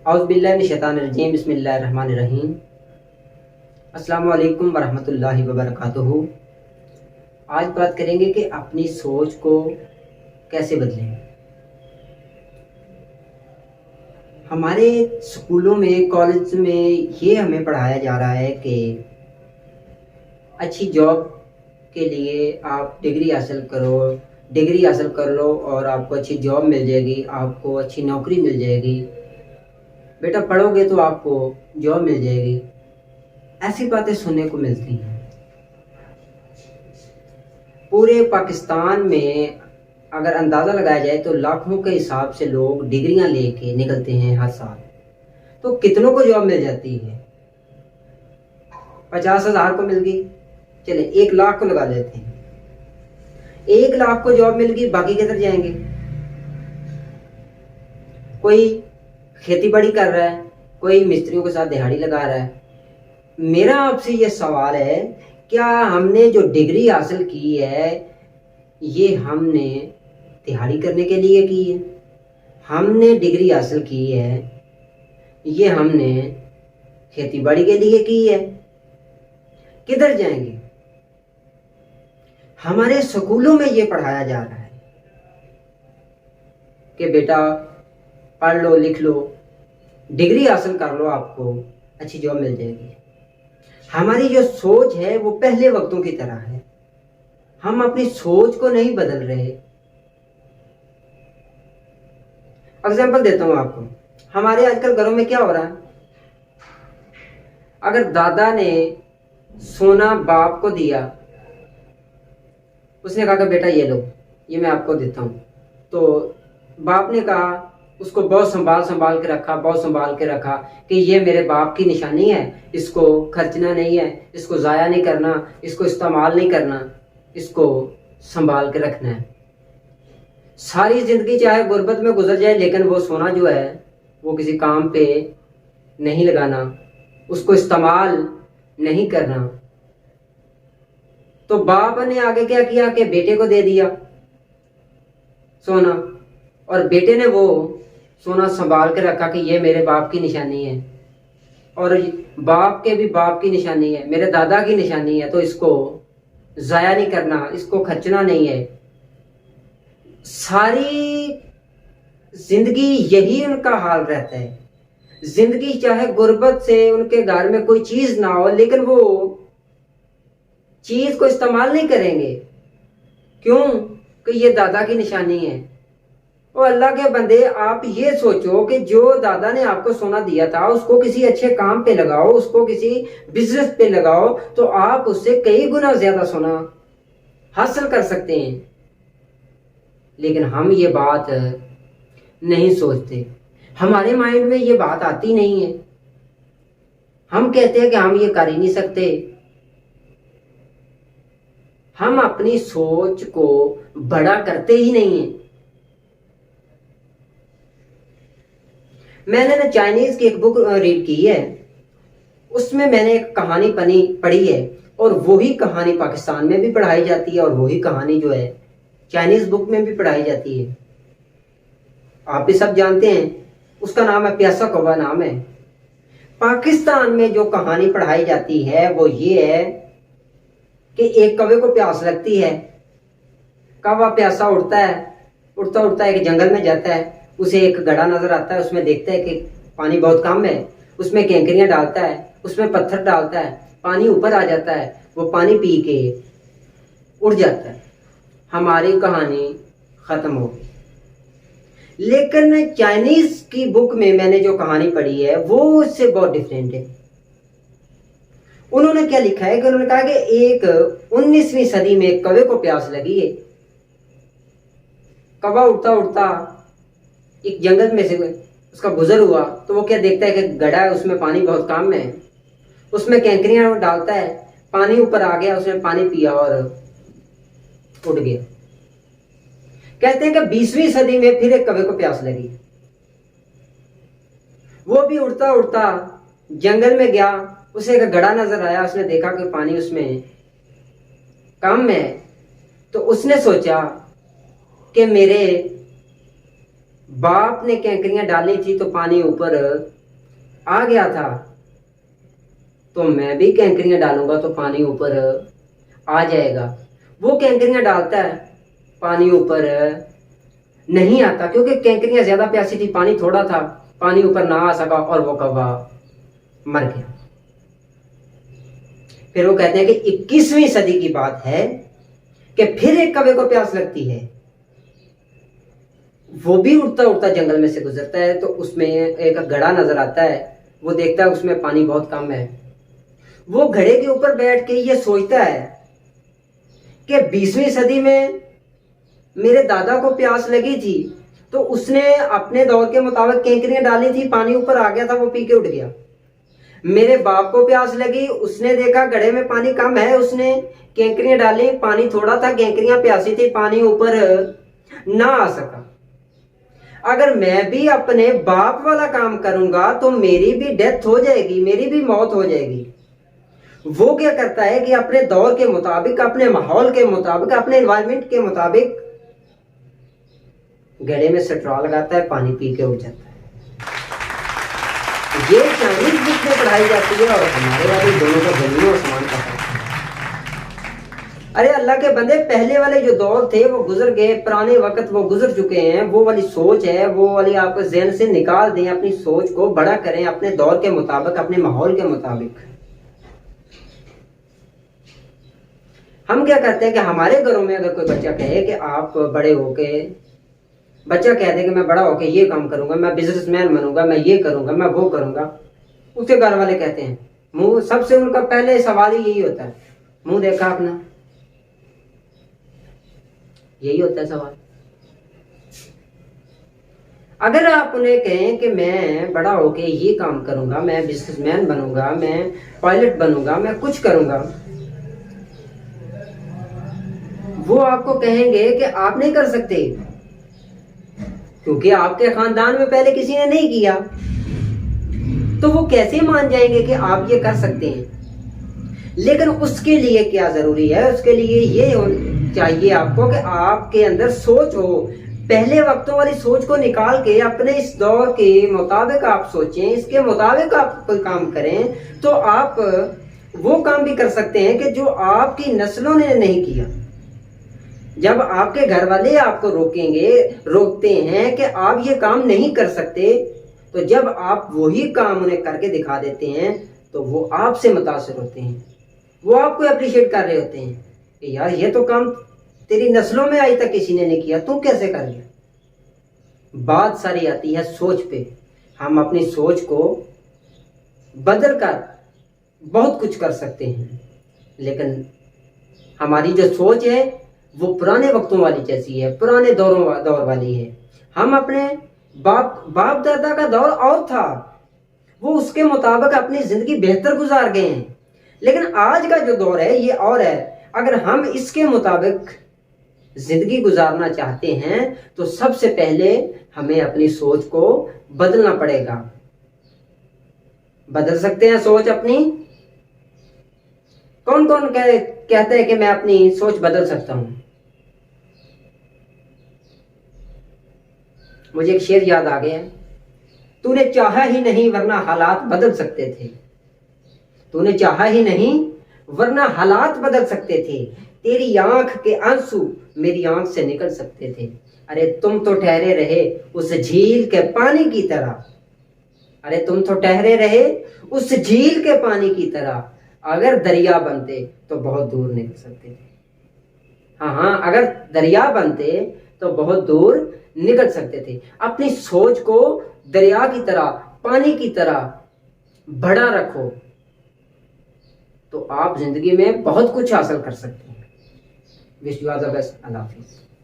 औज़ुबिल्लाहिमिनश्शैतानिर्रजीम बिस्मिल्लाहिर्रहमानिर्रहीम। अस्सलामु अलैकुम वरहमतुल्लाहि वबरकातुहू। आज बात करेंगे कि अपनी सोच को कैसे बदलें। हमारे स्कूलों में, कॉलेज में ये हमें पढ़ाया जा रहा है कि अच्छी जॉब के लिए आप डिग्री हासिल कर लो और आपको अच्छी जॉब मिल जाएगी, आपको अच्छी नौकरी मिल जाएगी। बेटा पढ़ोगे तो आपको जॉब मिल जाएगी। ऐसी बातें सुनने को मिलती हैं। पूरे पाकिस्तान में अगर अंदाज़ा लगाया जाए तो लाखों के हिसाब से लोग डिग्रियां लेके निकलते हैं हर साल। तो कितनों को जॉब मिल जाती है? 50,000 को मिल गई, चले 1 लाख को लगा लेते हैं। 1 लाख को जॉब मिल गई, बाकी किधर जाएंगे? कोई खेती बाड़ी कर रहा है, कोई मिस्त्रियों के साथ दिहाड़ी लगा रहा है। मेरा आपसे ये सवाल है, क्या हमने जो डिग्री हासिल की है ये हमने दिहाड़ी करने के लिए की है? हमने डिग्री हासिल की है ये हमने खेती बाड़ी के लिए की है? किधर जाएंगे? हमारे स्कूलों में ये पढ़ाया जा रहा है कि बेटा पढ़ लो, लिख लो, डिग्री हासिल कर लो, आपको अच्छी जॉब मिल जाएगी। हमारी जो सोच है वो पहले वक्तों की तरह है। हम अपनी सोच को नहीं बदल रहे। एग्जाम्पल देता हूं आपको। हमारे आजकल घरों में क्या हो रहा है? अगर दादा ने सोना बाप को दिया, उसने कहा कि बेटा ये लो, ये मैं आपको देता हूं, तो बाप ने कहा, उसको बहुत संभाल संभाल के रखा कि ये मेरे बाप की निशानी है, इसको खर्चना नहीं है, इसको ज़ाया नहीं करना, इसको इस्तेमाल नहीं करना, इसको संभाल के रखना है। सारी जिंदगी चाहे गुर्बत में गुजर जाए, लेकिन वो सोना जो है वो किसी काम पे नहीं लगाना, उसको इस्तेमाल नहीं करना। तो बाप ने आगे क्या किया कि बेटे को दे दिया सोना, और बेटे ने वो सोना संभाल के रखा कि ये मेरे बाप की निशानी है, और बाप के भी बाप की निशानी है, मेरे दादा की निशानी है, तो इसको जाया नहीं करना, इसको खर्चना नहीं है। सारी जिंदगी यही उनका हाल रहता है। जिंदगी चाहे गुर्बत से उनके घर में कोई चीज ना हो, लेकिन वो चीज को इस्तेमाल नहीं करेंगे। क्यों? कि ये दादा की निशानी है। और अल्लाह के बंदे, आप ये सोचो कि जो दादा ने आपको सोना दिया था उसको किसी अच्छे काम पे लगाओ, उसको किसी बिजनेस पे लगाओ, तो आप उससे कई गुना ज्यादा सोना हासिल कर सकते हैं। लेकिन हम ये बात नहीं सोचते, हमारे माइंड में ये बात आती नहीं है। हम कहते हैं कि हम ये कर ही नहीं सकते। हम अपनी सोच को बड़ा करते ही नहीं है। मैंने ना चाइनीज की एक बुक रीड की है, उसमें मैंने एक कहानी पढ़ी है, और वही कहानी पाकिस्तान में भी पढ़ाई जाती है, और वही कहानी जो है चाइनीज बुक में भी पढ़ाई जाती है। आप भी सब जानते हैं, उसका नाम है प्यासा कौवा नाम है। पाकिस्तान में जो कहानी पढ़ाई जाती है वो ये है कि एक कौवे को प्यास लगती है। कौवा प्यासा उड़ता है, उड़ता उड़ता एक जंगल में जाता है। उसे एक गड्ढा नजर आता है, उसमें देखता है कि पानी बहुत कम है, उसमें केंकरियां डालता है, उसमें पत्थर डालता है, पानी ऊपर आ जाता है, वो पानी पी के उड़ जाता है। हमारी कहानी खत्म हो गई। लेकिन चाइनीज की बुक में मैंने जो कहानी पढ़ी है वो उससे बहुत डिफरेंट है। उन्होंने क्या लिखा है कि उन्होंने कहा कि एक 19वीं सदी में एक कौवे को प्यास लगी है। कौवा उड़ता उड़ता एक जंगल में से उसका गुजर हुआ, तो वो क्या देखता है कि गड्ढा है, उसमें पानी बहुत कम है, उसमें कैंकरियां डालता है, पानी ऊपर आ गया, उसने पानी पिया और उड़ गया। कहते हैं कि 20वीं सदी में फिर एक कौवे को प्यास लगी। वो भी उड़ता उड़ता जंगल में गया, उसे एक गड्ढा नजर आया, उसने देखा कि पानी उसमें कम है, तो उसने सोचा कि मेरे बाप ने कैंकरियां डाली थी तो पानी ऊपर आ गया था, तो मैं भी कैंकरियां डालूंगा तो पानी ऊपर आ जाएगा। वो कैंकरियां डालता है, पानी ऊपर नहीं आता, क्योंकि कैंकरियां ज्यादा प्यासी थी, पानी थोड़ा था, पानी ऊपर ना आ सका और वो कौवा मर गया। फिर वो कहते हैं कि 21वीं सदी की बात है कि फिर एक कौवे को प्यास लगती है। वो भी उड़ता उड़ता जंगल में से गुजरता है, तो उसमें एक घड़ा नजर आता है। वो देखता है उसमें पानी बहुत कम है। वो घड़े के ऊपर बैठ के ये सोचता है कि 20वीं सदी में मेरे दादा को प्यास लगी थी, तो उसने अपने दौर के मुताबिक कैंकरियां डाली थी, पानी ऊपर आ गया था, वो पी के उठ गया। मेरे बाप को प्यास लगी, उसने देखा घड़े में पानी कम है, उसने कैंकरियां डाली, पानी थोड़ा था, कैंकरियां प्यासी थी, पानी ऊपर ना आ सका। अगर मैं भी अपने बाप वाला काम करूंगा तो मेरी भी डेथ हो जाएगी, मेरी भी मौत हो जाएगी। वो क्या करता है कि अपने दौर के मुताबिक, अपने माहौल के मुताबिक, अपने एनवायरनमेंट के मुताबिक गले में स्ट्रॉ लगाता है, पानी पी के उठ जाता है। ये चाइनीज बुक में पढ़ाई जाती है और हमारे वाले दोनों का जमीन और आसमान का फर्क है। अरे अल्लाह के बंदे, पहले वाले जो दौर थे वो गुजर गए, पुराने वक्त वो गुजर चुके हैं। वो वाली सोच है, वो वाली आपको ज़हन से निकाल दें, अपनी सोच को बड़ा करें अपने दौर के मुताबिक, अपने माहौल के मुताबिक। हम क्या करते हैं कि हमारे घरों में अगर कोई बच्चा कहे कि आप बड़े होके, बच्चा कहते हैं कि मैं बड़ा होके ये काम करूंगा, मैं बिजनेसमैन बनूंगा, मैं ये करूंगा, मैं वो करूंगा, उसके घर वाले कहते हैं, मुंह सबसे उनका पहले सवाल ही यही होता है, मुंह देखा अपना, यही होता है सवाल। अगर आप उन्हें कहें कि मैं बड़ा होके ये काम करूंगा, मैं बिजनेसमैन बनूंगा, मैं पायलट बनूंगा, मैं कुछ करूंगा, वो आपको कहेंगे कि आप नहीं कर सकते, क्योंकि आपके खानदान में पहले किसी ने नहीं किया। तो वो कैसे मान जाएंगे कि आप ये कर सकते हैं। लेकिन उसके लिए क्या जरूरी है, उसके लिए ये चाहिए आपको कि आपके अंदर सोच हो, पहले वक्तों वाली सोच को निकाल के अपने इस दौर के मुताबिक आप सोचें, इसके मुताबिक आप कोई काम करें, तो आप वो काम भी कर सकते हैं कि जो आपकी नस्लों ने नहीं किया। जब आपके घर वाले आपको रोकते हैं कि आप ये काम नहीं कर सकते, तो जब आप वही काम उन्हें करके दिखा देते हैं तो वो आपसे मुतासिर होते हैं, वो आपको अप्रिशिएट कर रहे होते हैं कि यार ये तो काम तेरी नस्लों में आज तक किसी ने नहीं किया, तू कैसे कर लिया। बात सारी आती है सोच पे। हम अपनी सोच को बदल कर बहुत कुछ कर सकते हैं, लेकिन हमारी जो सोच है वो पुराने वक्तों वाली जैसी है, पुराने दौर वाली है। हम अपने बाप दादा का दौर और था, वो उसके मुताबिक अपनी जिंदगी बेहतर गुजार गए हैं, लेकिन आज का जो दौर है ये और है। अगर हम इसके मुताबिक जिंदगी गुजारना चाहते हैं तो सबसे पहले हमें अपनी सोच को बदलना पड़ेगा। बदल सकते हैं सोच अपनी? कौन कौन कहते हैं कि मैं अपनी सोच बदल सकता हूं? मुझे एक शेर याद आ गया, तूने चाहा ही नहीं वरना हालात बदल सकते थे, तूने चाहा ही नहीं वरना हालात बदल सकते थे, तेरी आंख के आंसू मेरी आंख से निकल सकते थे। अरे तुम तो ठहरे रहे उस झील के पानी की तरह, अरे तुम तो ठहरे रहे उस झील के पानी की तरह, अगर दरिया बनते तो बहुत दूर निकल सकते थे। हाँ, अगर दरिया बनते तो बहुत दूर निकल सकते थे। अपनी सोच को दरिया की तरह, पानी की तरह बड़ा रखो तो आप जिंदगी में बहुत कुछ हासिल कर सकते हैं। Wish you all the best. अल्लाह हाफिज़।